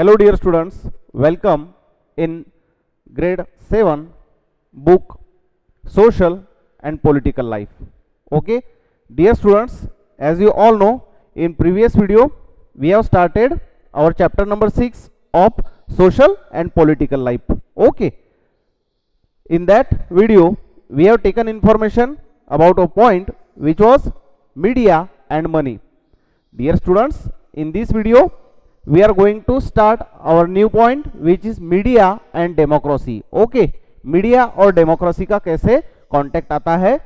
Hello dear students, welcome in grade 7 book Social and Political Life. Okay, dear students, as you all know, in previous video we have started our chapter number 6 of Social and Political Life. Okay, in that video we have taken information about a point which was media and money. Dear students, in this video we are going to start our new point which is media and democracy. Okay, media और democracy का कैसे contact आता है,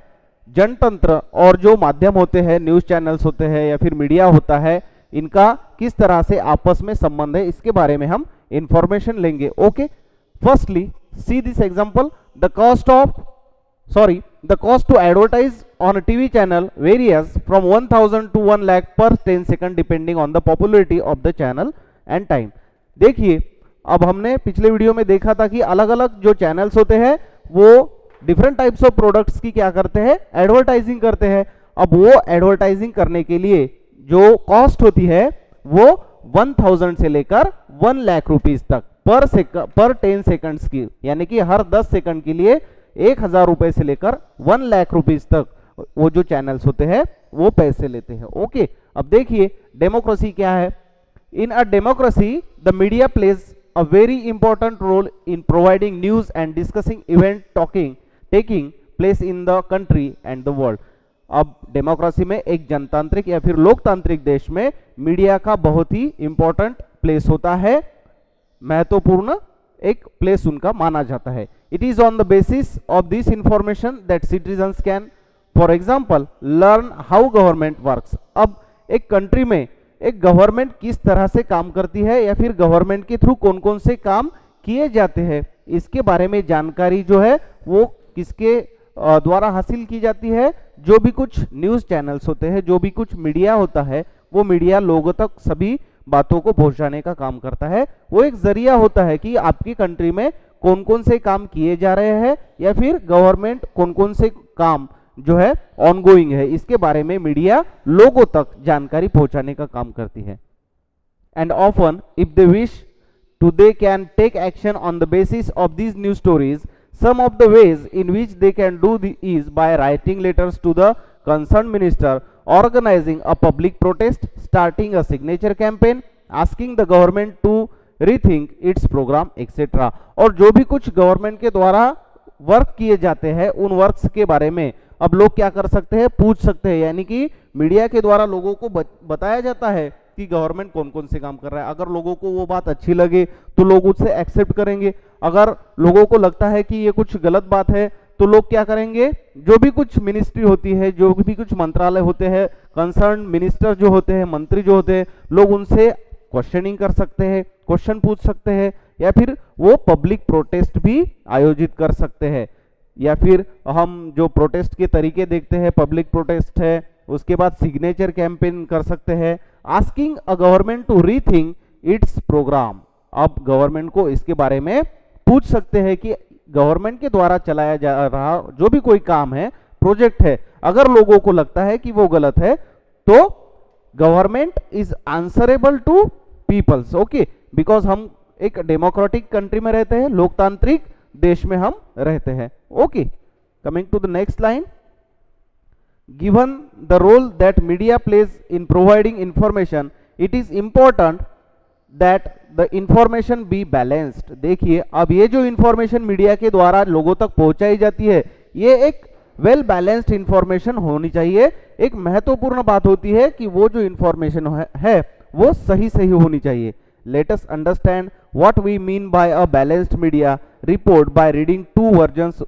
जनतंत्र और जो माध्यम होते हैं, न्यूज चैनल्स होते हैं या फिर मीडिया होता है, इनका किस तरह से आपस में संबंध है, इसके बारे में हम इंफॉर्मेशन लेंगे. Okay, firstly see this example. The cost to advertise on a TV channel varies from 1000 to 1 lakh per 10 second depending on the popularity of the channel and time. देखिए, अब हमने पिछले वीडियो में देखा था कि अलग अलग जो चैनल्स होते हैं वो डिफरेंट टाइप्स ऑफ प्रोडक्ट्स की क्या करते हैं, एडवर्टाइजिंग करते हैं. अब वो एडवर्टाइजिंग करने के लिए जो कॉस्ट होती है वो 1000 से लेकर 1 लाख रुपीज तक पर 10 सेकंड्स की, यानी कि हर 10 सेकंड के लिए 1000 रुपए से लेकर 1 लाख रुपीज तक वो जो चैनल्स होते हैं वो पैसे लेते हैं. ओके, अब देखिए डेमोक्रेसी क्या है. In a democracy the media plays a very important role in providing news and discussing event taking place in the country and the world. अब डेमोक्रेसी में, एक जनतांत्रिक या फिर लोकतांत्रिक देश में मीडिया का बहुत ही इंपॉर्टेंट प्लेस होता है, महत्वपूर्ण एक प्लेस उनका माना जाता है. It is on the basis of this information that citizens can, for example, learn how government works. अब एक कंट्री में एक गवर्नमेंट किस तरह से काम करती है या फिर गवर्नमेंट के थ्रू कौन कौन से काम किए जाते हैं, इसके बारे में जानकारी जो है वो किसके द्वारा हासिल की जाती है. जो भी कुछ न्यूज़ चैनल्स होते हैं, जो भी कुछ मीडिया होता है, वो मीडिया लोगों तक सभी बातों को पहुंचाने का काम करता है. वो एक जरिया होता है कि आपकी कंट्री में कौन कौन से काम किए जा रहे हैं या फिर गवर्नमेंट कौन कौन से काम जो है ऑनगोइंग है, इसके बारे में मीडिया लोगों तक जानकारी पहुंचाने का काम करती है. And often if they wish to they can take action on the basis of these news stories. Some of the ways in which they can do is by writing letters to the concern minister, organizing a public protest, starting a signature campaign, asking the government to rethink its program, etc. और जो भी कुछ government के द्वारा work किए जाते हैं उन वर्क्स के बारे में अब लोग क्या कर सकते हैं, पूछ सकते हैं. यानी कि मीडिया के द्वारा लोगों को बताया जाता है कि गवर्नमेंट कौन कौन से काम कर रहा है. अगर लोगों को वो बात अच्छी लगे तो लोग उससे एक्सेप्ट करेंगे. अगर लोगों को लगता है कि ये कुछ गलत बात है तो लोग क्या करेंगे, जो भी कुछ मिनिस्ट्री होती है, जो भी कुछ मंत्रालय होते हैं, कंसर्न मिनिस्टर जो होते हैं, मंत्री जो होते हैं, लोग उनसे क्वेश्चनिंग कर सकते हैं, क्वेश्चन पूछ सकते हैं, या फिर वो पब्लिक प्रोटेस्ट भी आयोजित कर सकते हैं. या फिर हम जो प्रोटेस्ट के तरीके देखते हैं, पब्लिक प्रोटेस्ट है, उसके बाद सिग्नेचर कैंपेन कर सकते हैं. Asking a government to rethink its programme. अब गवर्नमेंट को इसके बारे में पूछ सकते हैं कि गवर्नमेंट के द्वारा चलाया जा रहा जो भी कोई काम है, प्रोजेक्ट है, अगर लोगों को लगता है कि वो गलत है तो government is answerable to peoples. Okay, because हम एक डेमोक्रेटिक कंट्री में रहते हैं, लोकतांत्रिक देश में हम रहते हैं. Okay, coming to the next line. Given the role that media plays in providing information, it is important that the information be balanced. देखिए, अब ये जो इंफॉर्मेशन मीडिया के द्वारा लोगों तक पहुंचाई जाती है, ये एक वेल बैलेंस्ड इंफॉर्मेशन होनी चाहिए. एक महत्वपूर्ण बात होती है कि वो जो इंफॉर्मेशन है वो सही सही होनी चाहिए. Let us understand what we mean by a balanced media report by reading 2 versions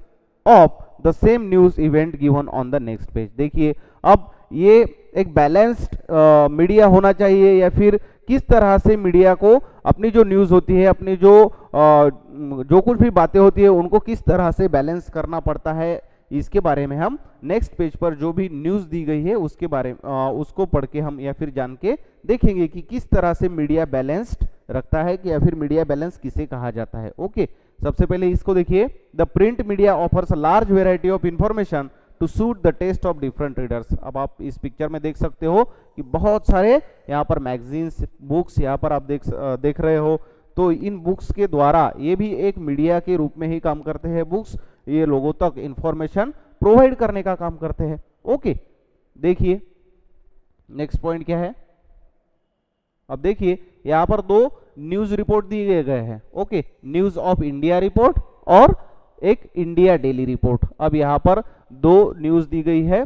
of the same news event given on the next page. देखिए, अब ये एक बैलेंस्ड मीडिया होना चाहिए, या फिर किस तरह से मीडिया को अपनी जो न्यूज़ होती है, अपनी जो कुछ भी बातें होती है, उनको किस तरह से बैलेंस करना पड़ता है, इसके बारे में हम नेक्स्ट पेज पर जो भी न्यूज़ दी गई है उसके बारे में उसको पढ़ के हम या फिर जान के देखेंगे कि किस तरह से मीडिया बैलेंस्ड रखता है, कि या फिर मीडिया बैलेंस किसे कहा जाता है. ओके, सबसे पहले इसको देखिए. The print media offers large variety of information to suit the taste of different readers. अब आप इस पिक्चर में देख सकते हो कि बहुत सारे यहाँ पर मैगजीन्स, बुक्स यहाँ पर आप देख रहे हो. तो इन बुक्स के द्वारा ये भी एक मीडिया के रूप में ही काम करते हैं। बुक्स ये लोगों तक इंफॉर्मेशन प्रोवाइड करने का काम करते हैं। ओके, देखिए नेक्स्ट पॉइंट क्या है। अब देखिए यहाँ पर दो न्यूज रिपोर्ट दिए गए हैं। Okay, news of India report और एक इंडिया डेली रिपोर्ट। अब यहाँ पर दो न्यूज दी गई है।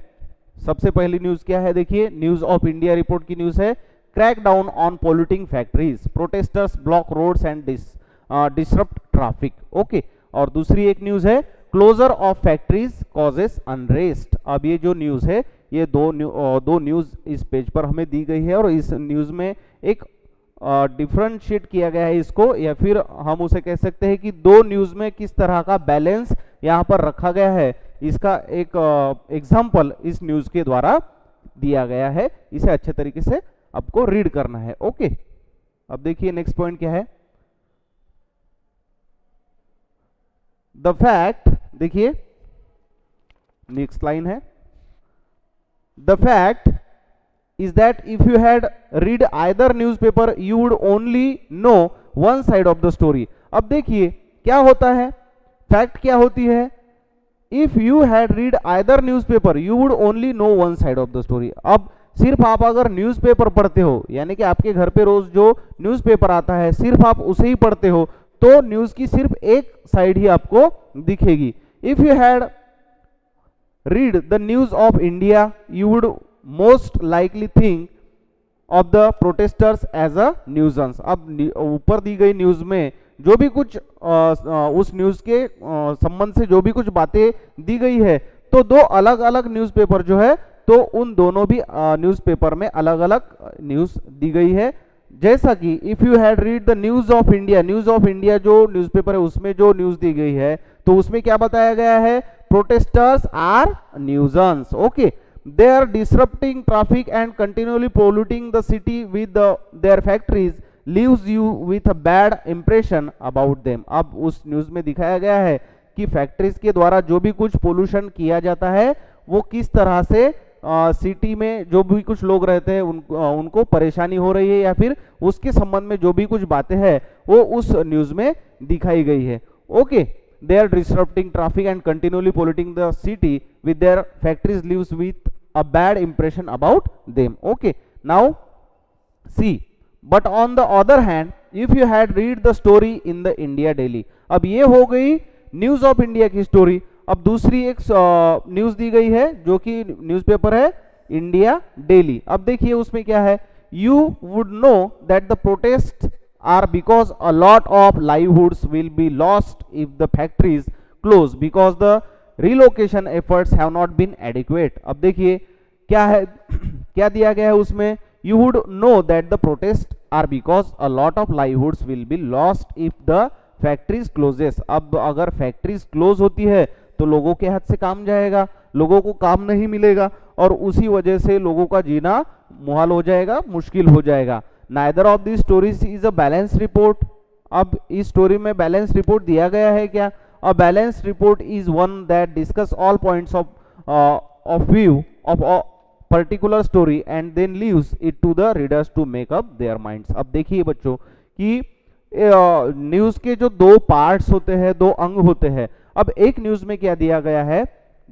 सबसे पहली न्यूज क्या है, देखिए न्यूज ऑफ इंडिया रिपोर्ट की न्यूज है, crack down on polluting factories, protesters block roads and disrupt traffic. Okay, और दूसरी एक न्यूज है, closure of factories causes unrest. अब ये जो न्यूज है ये दो न्यूज इस पेज पर हमें दी गई है और इस न्यूज में एक डिफरेंशिएट किया गया है इसको, या फिर हम उसे कह सकते हैं कि दो न्यूज में किस तरह का बैलेंस यहाँ पर रखा गया है, इसका एक एग्जाम्पल इस न्यूज के द्वारा दिया गया है। इसे अच्छे तरीके से आपको रीड करना है। ओके, अब देखिए नेक्स्ट पॉइंट क्या है, द फैक्ट, देखिए नेक्स्ट लाइन है, the fact is that if you had read either newspaper you would only know one side of the story। अब देखिए क्या होता है, फैक्ट क्या होती है, if you had read either newspaper you would only know one side of the story। अब सिर्फ आप अगर न्यूज़पेपर पढ़ते हो, यानी कि आपके घर पे रोज जो न्यूज़पेपर आता है सिर्फ आप उसे ही पढ़ते हो, तो न्यूज की सिर्फ एक साइड ही आपको दिखेगी। If you had read the news of India you would most likely think of the protesters as a nuisance. अब ऊपर दी गई न्यूज में जो भी कुछ उस न्यूज के संबंध से जो भी कुछ बातें दी गई है, तो दो अलग अलग न्यूज़पेपर जो है, तो उन दोनों भी न्यूज़पेपर में अलग अलग न्यूज दी गई है। जैसा कि if you had read the news of India, news of India जो न्यूज़पेपर है उसमें जो न्यूज दी गई है, तो उसमें क्या बताया गया है, protesters are nuisance. Okay, they are disrupting traffic and continually polluting the city with their factories leaves you with a bad impression about them। अब उस न्यूज में दिखाया गया है कि फैक्ट्रीज के द्वारा जो भी कुछ पोल्यूशन किया जाता है वो किस तरह से सिटी में जो भी कुछ लोग रहते हैं उनको परेशानी हो रही है, या फिर उसके संबंध में जो भी कुछ बातें हैं वो उस न्यूज में दिखाई गई है। Okay, they are disrupting traffic and continually polluting the city with their factories leaves with a bad impression about them। Okay, now see, but on the other hand if you had read the story in the India Daily। अब ये हो गई news of India की story. अब दूसरी एक news दी गई है जो कि न्यूज़पेपर है इंडिया डेली। अब देखिए उसमें क्या है, you would know that the protests are because a lot of livelihoods will be lost if the factories close because the relocation efforts have not been adequate। अब देखिए क्या है, क्या दिया गया है उसमें, you would know that the protests are because a lot of livelihoods will be lost if the factories closes। अब अगर फैक्ट्रीज क्लोज होती है तो लोगों के हाथ से काम जाएगा, लोगों को काम नहीं मिलेगा और उसी वजह से लोगों का जीना मुहाल हो जाएगा, मुश्किल हो जाएगा। Neither of these stories is a balanced report। अब इस स्टोरी में बैलेंस रिपोर्ट दिया गया है क्या? A balanced report is one that discuss all points of view of a particular story and then leaves it to the readers to make up their minds। अब देखिए बच्चों कि न्यूज के जो दो पार्ट्स होते हैं, दो अंग होते हैं। अब एक न्यूज में क्या दिया गया है,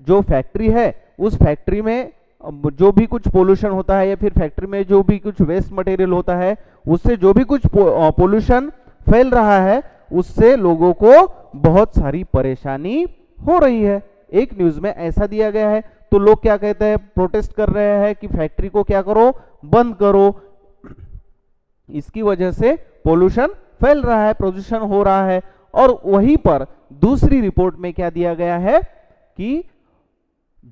जो फैक्ट्री है उस फैक्ट्री में जो भी कुछ पोल्यूशन होता है या फिर फैक्ट्री में जो भी कुछ वेस्ट मटेरियल होता है उससे जो भी कुछ पोल्यूशन फैल रहा है उससे लोगों को बहुत सारी परेशानी हो रही है। एक न्यूज में ऐसा दिया गया है तो लोग क्या कहते हैं, प्रोटेस्ट कर रहे हैं कि फैक्ट्री को क्या करो, बंद करो, इसकी वजह से पोल्यूशन फैल रहा है, प्रदूषण हो रहा है। और वहीं पर दूसरी रिपोर्ट में क्या दिया गया है कि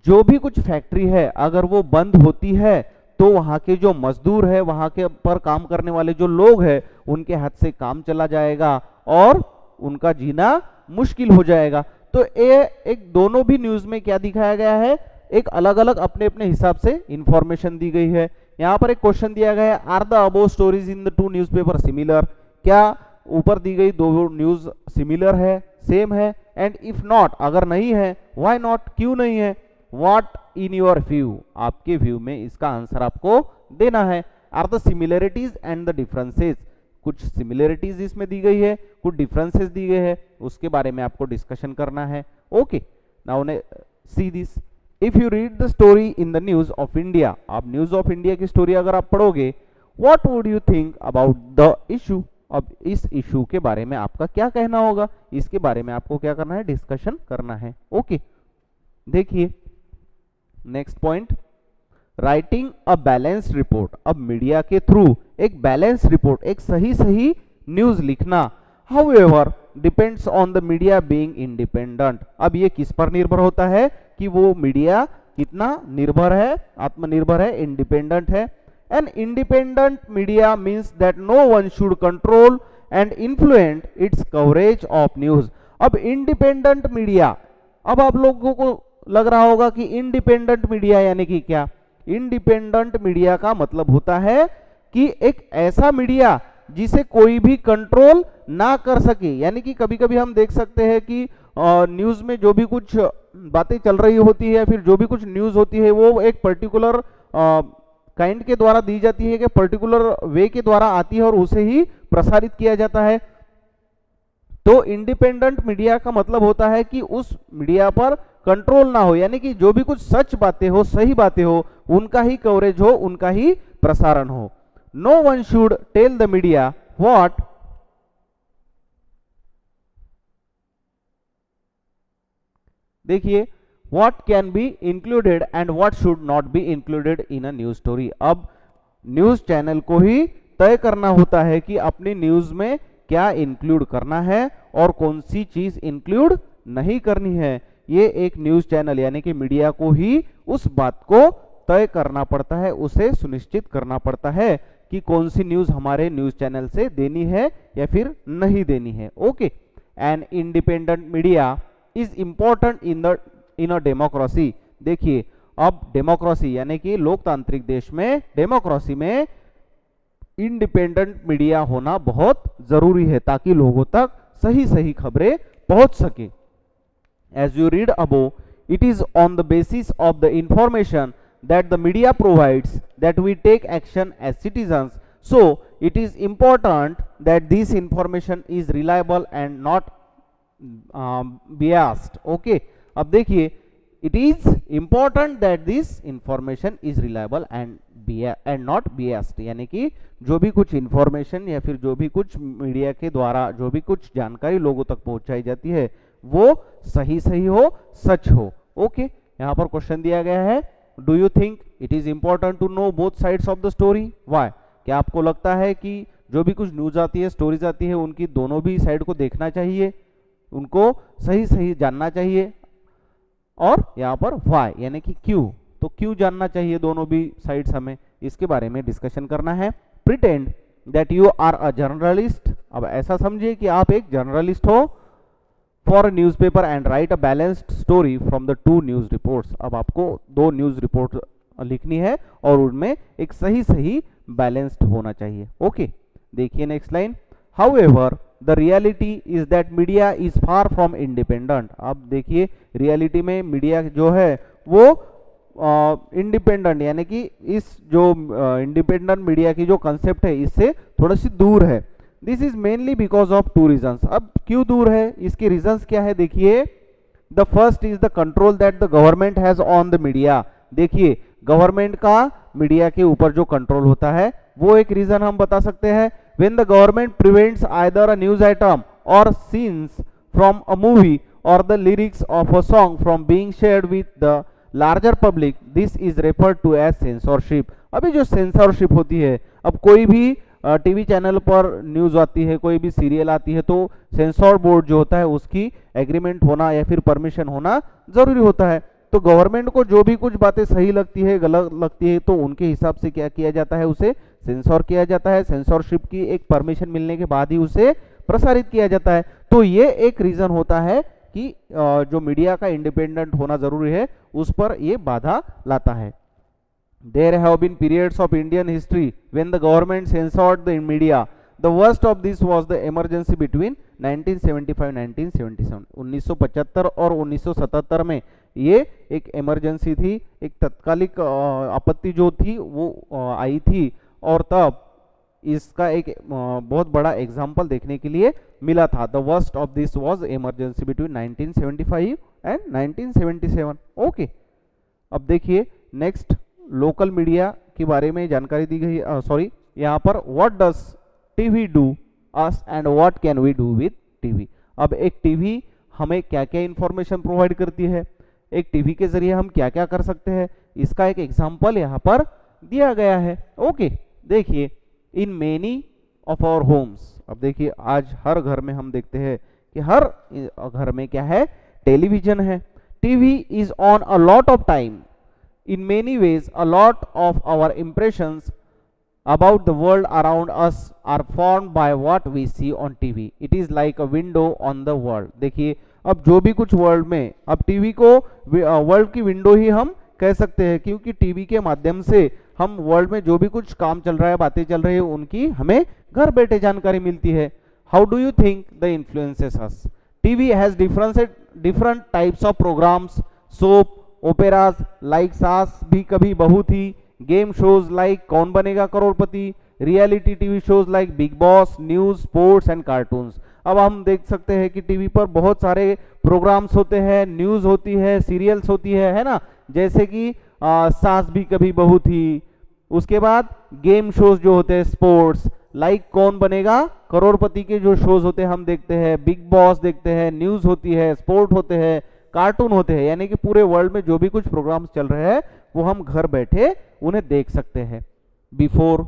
जो भी कुछ फैक्ट्री है अगर वो बंद होती है तो वहां के जो मजदूर है, वहां के पर काम करने वाले जो लोग हैं उनके हाथ से काम चला जाएगा और उनका जीना मुश्किल हो जाएगा। तो ये एक दोनों भी न्यूज में क्या दिखाया गया है, एक अलग अलग अपने अपने हिसाब से इंफॉर्मेशन दी गई है। यहाँ पर एक क्वेश्चन दिया गया है, are the above stories in the two newspaper similar. क्या ऊपर दी गई दो न्यूज सिमिलर है, सेम है? एंड इफ नॉट, अगर नहीं है, व्हाई नॉट, क्यों नहीं है? व्हाट इन योर व्यू, आपके व्यू में इसका आंसर आपको देना है। Are the similarities and the differences, कुछ सिमिलरिटीज इसमें दी गई है, कुछ डिफरेंसेस दी गए हैं, उसके बारे में आपको डिस्कशन करना है। Okay, now see this, if you read the story in the news of India, आप न्यूज ऑफ इंडिया की स्टोरी अगर आप पढ़ोगे, what would you think about the issue, अब इस इशू के बारे में आपका क्या कहना होगा, इसके बारे में आपको क्या करना है, डिस्कशन करना है। ओके, देखिए next point, writing a balanced report. अब मीडिया के थ्रू एक बैलेंस्ड रिपोर्ट, एक सही न्यूज लिखना, however depends on the media being independent. अब ये किस पर निर्भर होता है कि वो मीडिया कितना निर्भर है, आत्मनिर्भर है, इंडिपेंडेंट है। An independent media means that no one should control and influence its coverage of news. अब इंडिपेंडेंट मीडिया, अब आप लोगों को लग रहा होगा कि इंडिपेंडेंट मीडिया यानी कि क्या, इंडिपेंडेंट मीडिया का मतलब होता है कि एक ऐसा मीडिया जिसे कोई भी कंट्रोल ना कर सके। यानी कि कभी कभी हम देख सकते हैं कि न्यूज में जो भी कुछ बातें चल रही होती है या फिर जो भी कुछ न्यूज होती है वो एक पर्टिकुलर काइंड के द्वारा दी जाती है, कि पर्टिकुलर वे के द्वारा आती है और उसे ही प्रसारित किया जाता है। तो इंडिपेंडेंट मीडिया का मतलब होता है कि उस मीडिया पर कंट्रोल ना हो, यानी कि जो भी कुछ सच बातें हो, सही बातें हो, उनका ही कवरेज हो, उनका ही प्रसारण हो। No one should tell the media what, देखिए what can be included and what should not be included in a news story. अब न्यूज चैनल को ही तय करना होता है कि अपनी न्यूज में क्या इंक्लूड करना है और कौन सी चीज इंक्लूड नहीं करनी है। ये एक न्यूज चैनल यानी कि मीडिया को ही उस बात को तय करना पड़ता है, उसे सुनिश्चित करना पड़ता है कि कौन सी न्यूज हमारे न्यूज चैनल से देनी है या फिर नहीं देनी है। Okay, N independent media is important in a democracy. देखिए अब डेमोक्रेसी यानी कि लोकतांत्रिक देश में, डेमोक्रेसी में इंडिपेंडेंट मीडिया होना बहुत जरूरी है ताकि लोगों तक सही खबरें पहुंच सके। As you read above, it is on the basis of the information that the media provides that we take action as citizens. So it is important that this information is reliable and not biased. Okay, अब देखिए, it is important that this information is reliable and not biased, यानी कि जो भी कुछ information या फिर जो भी कुछ मीडिया के द्वारा जो भी कुछ जानकारी लोगों तक पहुंचाई जाती है वो सही हो, सच हो। ओके, यहाँ पर क्वेश्चन दिया गया है, do you think it is important to know both sides of the story, why. क्या आपको लगता है कि जो भी कुछ न्यूज आती है, स्टोरीज आती है, उनकी दोनों भी साइड को देखना चाहिए, उनको सही जानना चाहिए, और यहाँ पर व्हाई यानी कि क्यों, तो क्यों जानना चाहिए दोनों भी साइड्स, हमें इसके बारे में डिस्कशन करना है। Pretend that you are a journalist, अब ऐसा समझिए कि आप एक जर्नलिस्ट हो, for a newspaper and write a balanced story from the two news reports. अब आपको दो न्यूज रिपोर्ट लिखनी है और उनमें एक सही बैलेंस्ड होना चाहिए। ओके, देखिए next line, however the reality is that media is far from independent. अब देखिए रियलिटी में मीडिया जो है वो इंडिपेंडेंट यानी कि इस जो इंडिपेंडेंट मीडिया की जो कंसेप्ट है इससे थोड़ी सी दूर है। This is mainly because of two reasons. अब क्यों दूर है, इसके रीजंस क्या है, देखिए the first is the control that the government has on the media. देखिए गवर्नमेंट का मीडिया के ऊपर जो कंट्रोल होता है वो एक रीजन हम बता सकते हैं। When the government prevents either a news item or scenes from a movie or the lyrics of a song from being shared with the larger public, this is referred to as censorship. अभी जो censorship होती है, अब कोई भी TV channel पर news आती है, कोई भी सीरियल आती है, तो सेंसर बोर्ड जो होता है उसकी एग्रीमेंट होना या फिर परमिशन होना जरूरी होता है। तो गवर्नमेंट को जो भी कुछ बातें सही लगती है, गलत लगती है, तो उनके हिसाब से क्या किया जाता है, उसे सेंसर किया जाता है। सेंसरशिप की एक परमिशन मिलने के बाद ही उसे प्रसारित किया जाता है। तो ये एक रीजन होता है कि जो मीडिया का इंडिपेंडेंट होना जरूरी है, उस पर ये बाधा लाता है। There have been periods of Indian history when the government censored the media. The worst of this was the emergency between 1975-1977. 1975 और 1977 में ये एक इमरजेंसी थी, एक तत्कालिक आपत्ति जो थी वो आई थी, और तब इसका एक बहुत बड़ा एग्जाम्पल देखने के लिए मिला था। The worst of this was emergency between 1975 and 1977। Okay, अब देखिए नेक्स्ट लोकल मीडिया के बारे में जानकारी दी गई। सॉरी, यहाँ पर what does TV do us and what can we do with TV. अब एक टीवी हमें क्या क्या इंफॉर्मेशन प्रोवाइड करती है, एक टीवी के जरिए हम क्या क्या कर सकते हैं, इसका एक एग्जाम्पल यहाँ पर दिया गया है। ओके, देखिए in many of our homes, अब देखिए आज हर घर में हम देखते हैं कि हर घर में क्या है, टेलीविजन है। TV is on a lot of time, in many ways a lot of our impressions about the world around us are formed by what we see on TV. It is like a window on the world. देखिए अब जो भी कुछ world में, अब TV को world की window ही हम कह सकते हैं, क्योंकि टीवी के माध्यम से हम वर्ल्ड में जो भी कुछ काम चल रहा है, बातें चल रही है, उनकी हमें घर बैठे जानकारी मिलती है। How do you think the influences us? TV has different types of programmes, soap operas like सास भी कभी बहू थी, game shows like Kaun Banega Crorepati, reality TV shows like Bigg Boss, news, sports and cartoons. अब हम देख सकते हैं कि टीवी पर बहुत सारे प्रोग्राम्स होते हैं, न्यूज होती है, सीरियल्स होती है ना, जैसे कि सास भी कभी बहू थी। उसके बाद गेम शोज जो होते हैं, स्पोर्ट्स लाइक कौन बनेगा करोड़पति के जो शोज होते हैं हम देखते हैं, बिग बॉस देखते हैं, न्यूज होती है, स्पोर्ट होते हैं, कार्टून होते हैं, यानी कि पूरे वर्ल्ड में जो भी कुछ प्रोग्राम्स चल रहे हैं वो हम घर बैठे उन्हें देख सकते हैं। Before,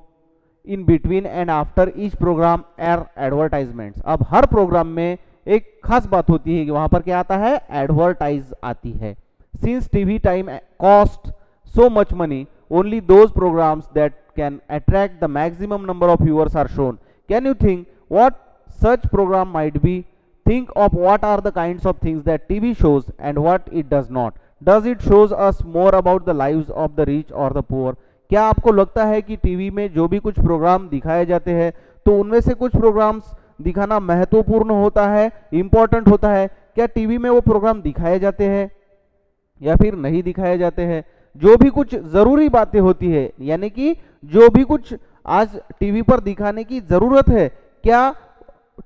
in between and after each programme are advertisements. अब हर प्रोग्राम में एक खास बात होती है कि वहां पर क्या आता है, एडवर्टाइज आती है। Since TV time cost so much money, only those programmes that can attract the maximum number of viewers are shown. Can you think what such programme might be? Think of what are the kinds of things that TV shows and what it does not. Does it shows us more about the lives of the rich or the poor? क्या आपको लगता है कि TV में जो भी कुछ programme दिखाए जाते हैं तो उनमें से कुछ प्रोग्राम्स दिखाना महत्वपूर्ण होता है, इंपॉर्टेंट होता है? क्या टीवी में वो प्रोग्राम दिखाए जाते हैं या फिर नहीं दिखाए जाते हैं? जो भी कुछ जरूरी बातें होती है, यानी कि जो भी कुछ आज टीवी पर दिखाने की जरूरत है, क्या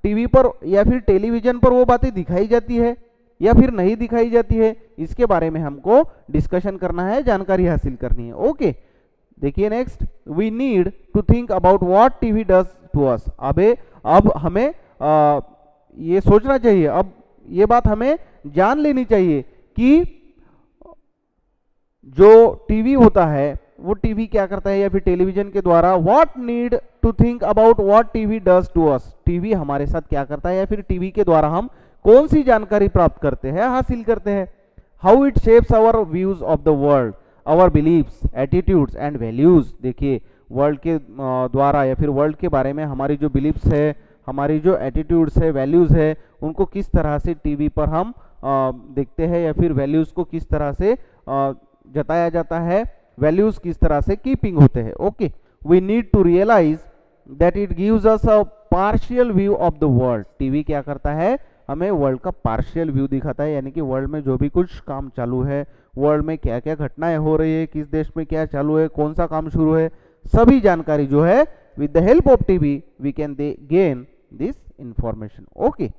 टीवी पर या फिर टेलीविजन पर वो बातें दिखाई जाती है या फिर नहीं दिखाई जाती है? इसके बारे में हमको डिस्कशन करना है, जानकारी हासिल करनी है। ओके, देखिए next, we need to think about what TV does to us. अब हमें ये सोचना चाहिए, अब ये बात हमें जान लेनी चाहिए कि जो टीवी होता है वो टीवी क्या करता है या फिर टेलीविजन के द्वारा, what need to think about what TV does to us. TV हमारे साथ क्या करता है या फिर टीवी के द्वारा हम कौन सी जानकारी प्राप्त करते हैं, हासिल करते हैं। How it shapes our views of the world, our beliefs, attitudes and values. देखिए वर्ल्ड के द्वारा या फिर वर्ल्ड के बारे में हमारी जो बिलीव्स है, हमारी जो एटीट्यूड्स है, वैल्यूज है, उनको किस तरह से टीवी पर हम देखते हैं या फिर वैल्यूज को किस तरह से जताया जाता है, वैल्यूज किस तरह से कीपिंग होते हैं। Okay, we need to realise that it gives us a partial view of the world. TV क्या करता है, हमें वर्ल्ड का पार्शियल व्यू दिखाता है, यानी कि वर्ल्ड में जो भी कुछ काम चालू है, वर्ल्ड में क्या क्या घटनाएं हो रही है, किस देश में क्या चालू है, कौन सा काम शुरू है, सभी जानकारी जो है with the help of TV we can gain this information. Okay,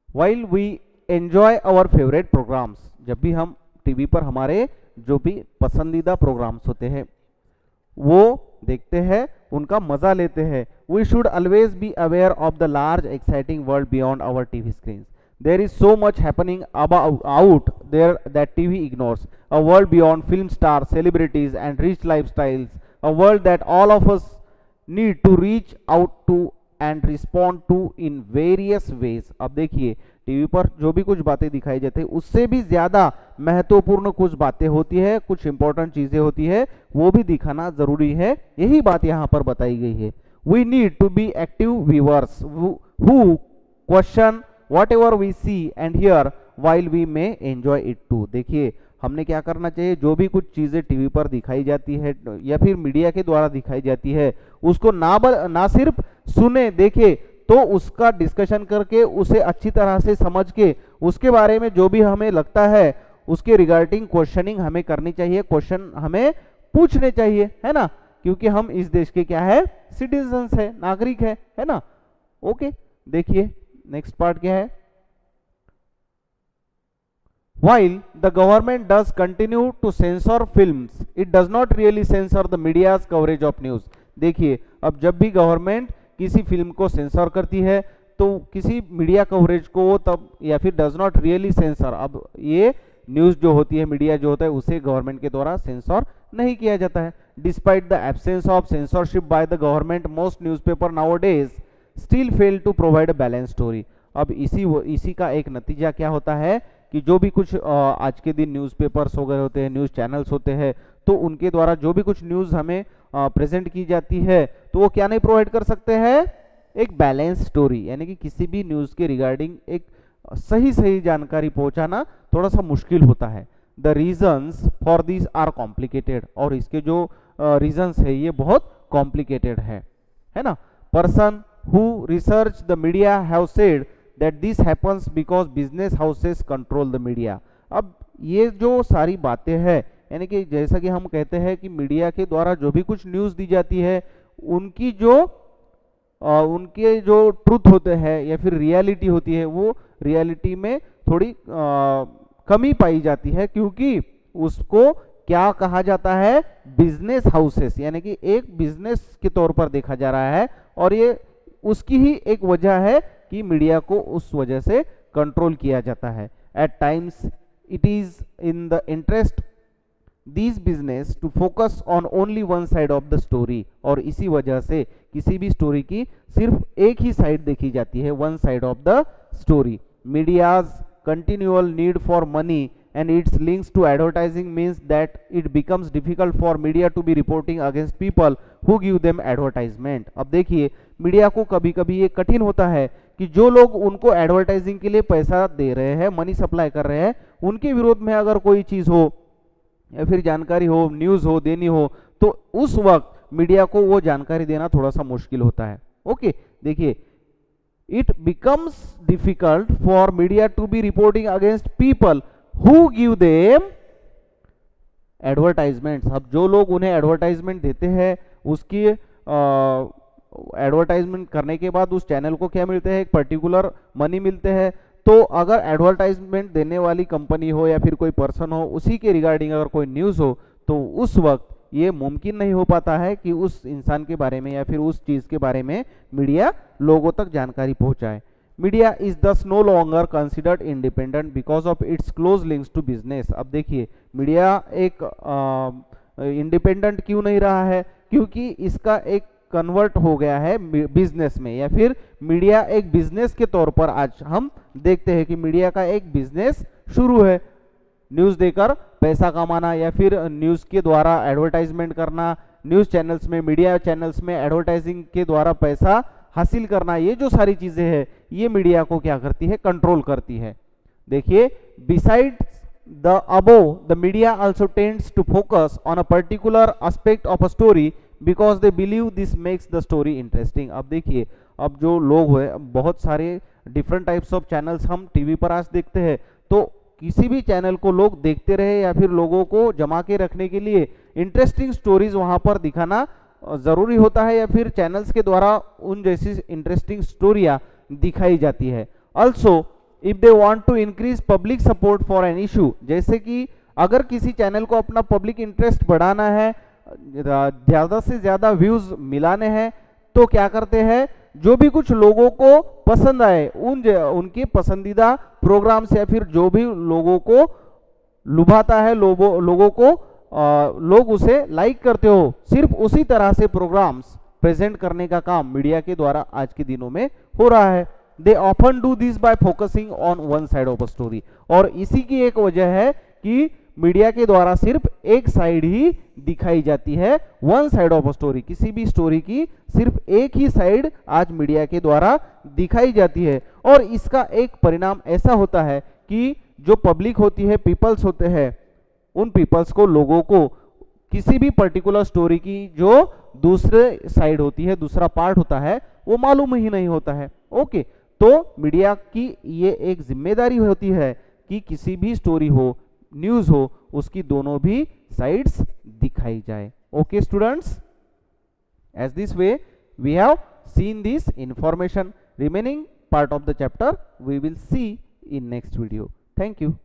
while we enjoy our favorite programs, जब भी हम टीवी पर हमारे जो भी पसंदीदा प्रोग्राम्स होते हैं वो देखते हैं, उनका मजा लेते हैं, we should always be aware of the large exciting world beyond our TV screens. There is so much happening out there that TV ignores. A world beyond film stars, celebrities and rich lifestyles. A world that all of us need to reach out to and respond to in various ways. अब देखिए TV पर जो भी कुछ बातें दिखाई जाती है उससे भी ज्यादा महत्वपूर्ण कुछ बातें होती है, कुछ इंपॉर्टेंट चीजें होती है, वो भी दिखाना जरूरी है। यही बात यहाँ पर बताई गई है। We need to be active viewers who question whatever we see and hear while we may enjoy it too. देखिए हमने क्या करना चाहिए, जो भी कुछ चीजें टीवी पर दिखाई जाती है या फिर मीडिया के द्वारा दिखाई जाती है उसको ना सिर्फ सुने देखे, तो उसका डिस्कशन करके उसे अच्छी तरह से समझ के उसके बारे में जो भी हमें लगता है उसके रिगार्डिंग क्वेश्चनिंग हमें करनी चाहिए, क्वेश्चन हमें पूछने चाहिए, है ना, क्योंकि हम इस देश के क्या है, सिटीजन्स है, नागरिक है ना। ओके, देखिए नेक्स्ट पार्ट क्या है। While the government does continue to censor films, it does not really censor the media's coverage of news. देखिए, अब जब भी गवर्नमेंट किसी फिल्म को सेंसर करती है तो किसी मीडिया कवरेज को तब, या फिर डज नॉट रियली सेंसर, अब ये न्यूज़ जो होती है, मीडिया जो होता है, उसे गवर्नमेंट के द्वारा सेंसर नहीं किया जाता है। Despite the absence of censorship by the government, most newspaper nowadays still fail to provide a balance story. अब इसी का एक नतीजा क्या होता है कि जो भी कुछ आज के दिन न्यूज़पेपर्स वगैरह होते हैं, न्यूज़ चैनल्स होते हैं, तो उनके द्वारा जो भी कुछ न्यूज़ हमें प्रेजेंट की जाती है तो वो क्या नहीं प्रोवाइड कर सकते हैं, एक बैलेंस स्टोरी, यानी कि किसी भी न्यूज़ के रिगार्डिंग एक सही जानकारी पहुंचाना थोड़ा सा मुश्किल होता है। The reasons for this are complicated, और इसके जो रीजंस है ये बहुत कॉम्प्लिकेटेड है ना। Person who research the media have said that this happens because business houses control the media। अब ये जो सारी बातें हैं, यानी कि जैसा कि हम कहते हैं कि मीडिया के द्वारा जो भी कुछ न्यूज़ दी जाती है उनके जो ट्रुथ होते हैं या फिर रियलिटी होती है, वो रियलिटी में थोड़ी कमी पाई जाती है, क्योंकि उसको क्या कहा जाता है, बिजनेस हाउसेस, यानी कि एक बिजनेस के तौर पर देखा जा रहा है, और ये उसकी ही एक वजह है कि मीडिया को उस वजह से कंट्रोल किया जाता है। At times it is in the interest this business to focus on only one side of the story, और इसी वजह से किसी भी स्टोरी की सिर्फ एक ही साइड देखी जाती है, one side of the story. Media's continual need for money and its links to advertising means that it becomes difficult for media to be reporting against people who give them advertisement। अब देखिए, media को कभी कभी ये कठिन होता है कि जो लोग उनको एडवर्टाइजिंग के लिए पैसा दे रहे हैं, मनी सप्लाई कर रहे हैं, उनके विरोध में अगर कोई चीज़ हो या फिर जानकारी हो, न्यूज़ हो, देनी हो, तो उस वक्त मीडिया को वो जानकारी देना थोड़ा सा मुश्किल होता है। ओके, देखिए, it becomes difficult for media to be reporting against people who give them advertisements। अब जो लोग उन्हें एडवर्टाइजमेंट देते हैं, उसकी एडवर्टाइजमेंट करने के बाद उस चैनल को क्या मिलते हैं, एक पर्टिकुलर मनी मिलते हैं। तो अगर एडवर्टाइजमेंट देने वाली कंपनी हो या फिर कोई पर्सन हो, उसी के रिगार्डिंग अगर कोई न्यूज़ हो, तो उस वक्त ये मुमकिन नहीं हो पाता है कि उस इंसान के बारे में या फिर उस चीज़ के बारे में मीडिया लोगों तक जानकारी पहुंचाए। Media is thus no longer considered independent because of its close links to business. अब देखिए, मीडिया एक इंडिपेंडेंट क्यों नहीं रहा है, क्योंकि इसका एक कन्वर्ट हो गया है बिजनेस में, या फिर मीडिया एक बिजनेस के तौर पर आज हम देखते हैं कि मीडिया का एक बिजनेस शुरू है, न्यूज़ देकर पैसा कमाना या फिर न्यूज़ के द्वारा एडवर्टाइजमेंट करना, न्यूज़ चैनल्स में, मीडिया चैनल्स में एडवर्टाइजिंग के द्वारा पैसा हासिल करना। ये जो सारी चीजें हैं, ये मीडिया को क्या करती है, कंट्रोल करती है। देखिए, besides the above the media also tends to focus on a particular aspect of a story because they believe this makes the story interesting. अब देखिए, अब जो लोग हैं, बहुत सारे डिफरेंट टाइप्स ऑफ चैनल्स हम टीवी पर आज देखते हैं, तो किसी भी चैनल को लोग देखते रहे या फिर लोगों को जमा के रखने के लिए इंटरेस्टिंग स्टोरीज वहां पर दिखाना जरूरी होता है, या फिर चैनल्स के द्वारा उन जैसी इंटरेस्टिंग स्टोरियां दिखाई जाती है। Also if they want to increase public support for an issue, जैसे कि अगर किसी चैनल को अपना पब्लिक इंटरेस्ट बढ़ाना है, ज्यादा से ज्यादा व्यूज मिलाने हैं, तो क्या करते हैं, जो भी कुछ लोगों को पसंद आए उनके पसंदीदा प्रोग्राम्स या फिर जो भी लोगों को लुभाता है, लोगों को लोग उसे लाइक करते हो, सिर्फ उसी तरह से प्रोग्राम्स प्रेजेंट करने का काम मीडिया के द्वारा आज के दिनों में हो रहा है। They often do this by focusing on one side of a story, और इसी की एक वजह है कि मीडिया के द्वारा सिर्फ एक साइड ही दिखाई जाती है, one side of a story. किसी भी स्टोरी की सिर्फ एक ही साइड आज मीडिया के द्वारा दिखाई जाती है, और इसका एक परिणाम ऐसा होता है कि जो पब्लिक होती है, पीपल्स होते हैं, उन पीपल्स को, लोगों को किसी भी पर्टिकुलर स्टोरी की जो दूसरे साइड होती है, दूसरा पार्ट होता है, वो मालूम ही नहीं होता है। ओके, तो मीडिया की ये एक जिम्मेदारी होती है कि किसी भी स्टोरी हो, न्यूज़ हो, उसकी दोनों भी साइड्स दिखाई जाए। Okay students, as this way we have seen this information. Remaining part of the chapter we will see in next video. Thank you.